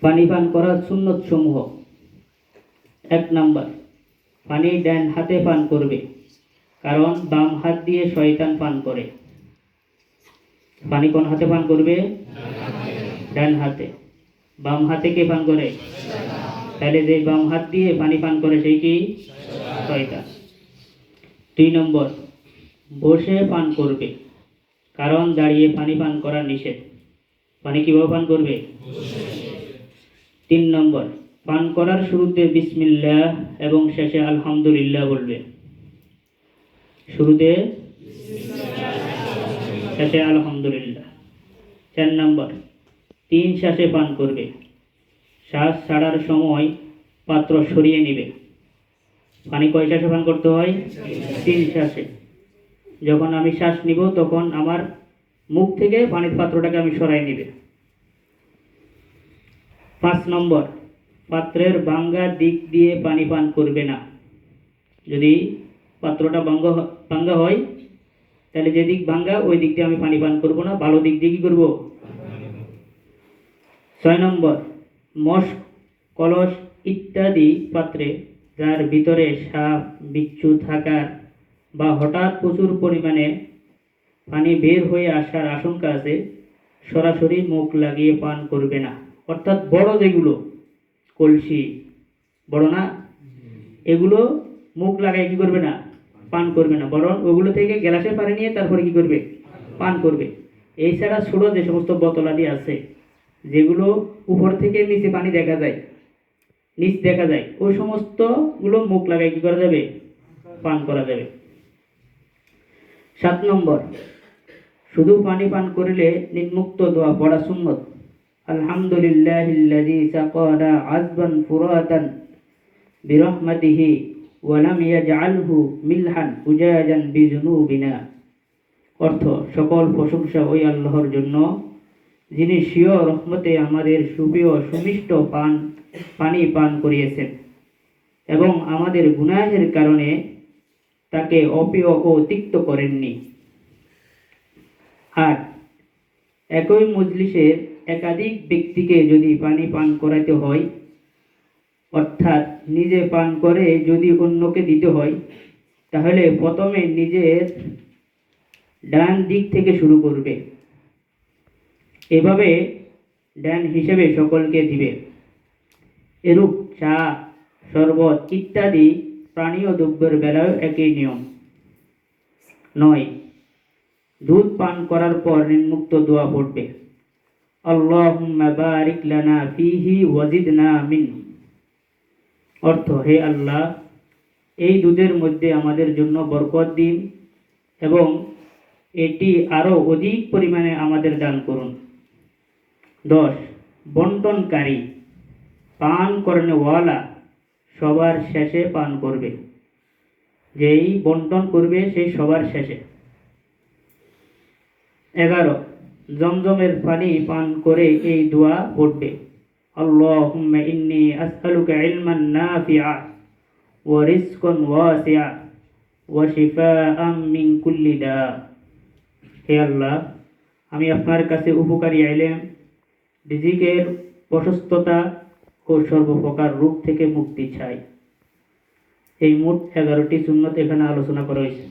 পানি পান করার সুন্নত সমূহ। 1 নাম্বার, পানি ডান হাতে পান করবে, কারণ বাম হাত দিয়ে শয়তান পান করে। পানি কোন হাতে পান করবে? ডান হাতে। বাম হাতে কে পান করে? তাহলে যে বাম হাত দিয়ে পানি পান করে সেই কি? শয়তান। 2 নম্বর, বসে পান করবে, কারণ দাঁড়িয়ে পানি পান করা নিষেধ। পানি কিভাবে পান করবে? 3 নম্বর, পান করার শুরুতে বিসমিল্লাহ এবং শেষে আলহামদুলিল্লাহ বলবে। শুরুতে শেষে আলহামদুলিল্লাহ। 4 নম্বর, 3 শ্বাসে পান করবে। শ্বাস ছাড়ার সময় পাত্র সরিয়ে নেবে। পানি কয় শ্বাসে পান করতে হয়? 3 শ্বাসে। যখন আমি শ্বাস নিব তখন আমার মুখ থেকে পানির পাত্রটাকে আমি সরাই নিবে। 5 নম্বর, পাত্রের ভাঙ্গা দিক দিয়ে পানি পান করবে না। যদি পাত্রটা ভাঙ্গা হয় তাহলে যে দিক ভাঙ্গা ওই দিক দিয়ে আমি পানি পান করব না, ভালো দিক দিয়ে কি করব? 6 নম্বর, মশক, কলস ইত্যাদি পাত্রে যার ভিতরে সাপ বিচ্ছু থাকার বা হঠাৎ প্রচুর পরিমাণে পানি বের হয়ে আসার আশঙ্কা আছে, সরাসরি মুখ লাগিয়ে পান করবে না। অর্থাৎ বড় যেগুলো কলসি বড় না, এগুলো মুখ লাগায় কি করবে না? পান করবে না, বরং ওগুলো থেকে গ্লাসে পানি নিয়ে তারপরে কি করবে? পান করবে। এছাড়া ছোট যে সমস্ত বোতলাদি আছে, যেগুলো উপর থেকে নিচে পানি দেখা যায়, নিচ দেখা যায়, ওই সমস্ত গুলো মুখ লাগায় কি করা যাবে? পান করা যাবে। 7 নম্বর, শুধু পানি পান করিলে নিম্নোক্ত দোয়া পড়া সুন্নত। আলহামদুলিল্লাহিল্লাযী সাকানা আযবান ফুরাতান বিরহমাতিহি ওয়া লাম ইয়াজআলহু মিলহান উজাজান বিযুনুবিনা। অর্থ, সকল প্রশংসা ওই আল্লাহর জন্য, যিনি স্বীয় রহমতে আমাদের সুপেয় সুমিষ্ট পানি পান করিয়েছেন এবং আমাদের গুনাহের কারণে তাকে অপেয় ও তিক্ত করেননি। 8, একই মজলিসের একাধিক ব্যক্তিকে যদি পানি পান করাতে হয়, অর্থাৎ নিজে পান করে যদি অন্যকে দিতে হয়, তাহলে প্রথমে নিজের ডান দিক থেকে শুরু করবে। এভাবে ডান হিসেবে সকলকে দিবে। এরূপ চা, শরবত ইত্যাদি পানীয় দ্রব্যের বেলায় একই নিয়ম। 9, দুধ পান করার পর নিম্নোক্ত দোয়া পড়বে। আল্লাহুম্মা বারিক লানা ফীহি ওয়াজিদনা মিনহু। অর্থ, হে আল্লাহ, এই দুধের মধ্যে আমাদের জন্য বরকত দিন এবং এটি আরো অধিক পরিমাণে আমাদের দান করুন। 10, বন্টনকারী, পান করানোওয়ালা সবার শেষে পান করবে। যেই বন্টন করবে সেই সবার শেষে। 11, জমজমের পানি পান করে এই দোয়া পড়বে। আল্লাহুম্মা ইন্নী আসআলুকা ইলমান নাফিআ ওয়া রিজকান ওয়াসিআ ওয়া শিফাআম মিন কুল্লি দা। হে আল্লাহ, আমি আপনার কাছে উপকারী ইলম, রিজিকের প্রশস্ততা ও সর্বপ্রকার রোগ থেকে মুক্তি চাই। এই মোট 11টি সুন্নত এখানে আলোচনা করা হয়েছে।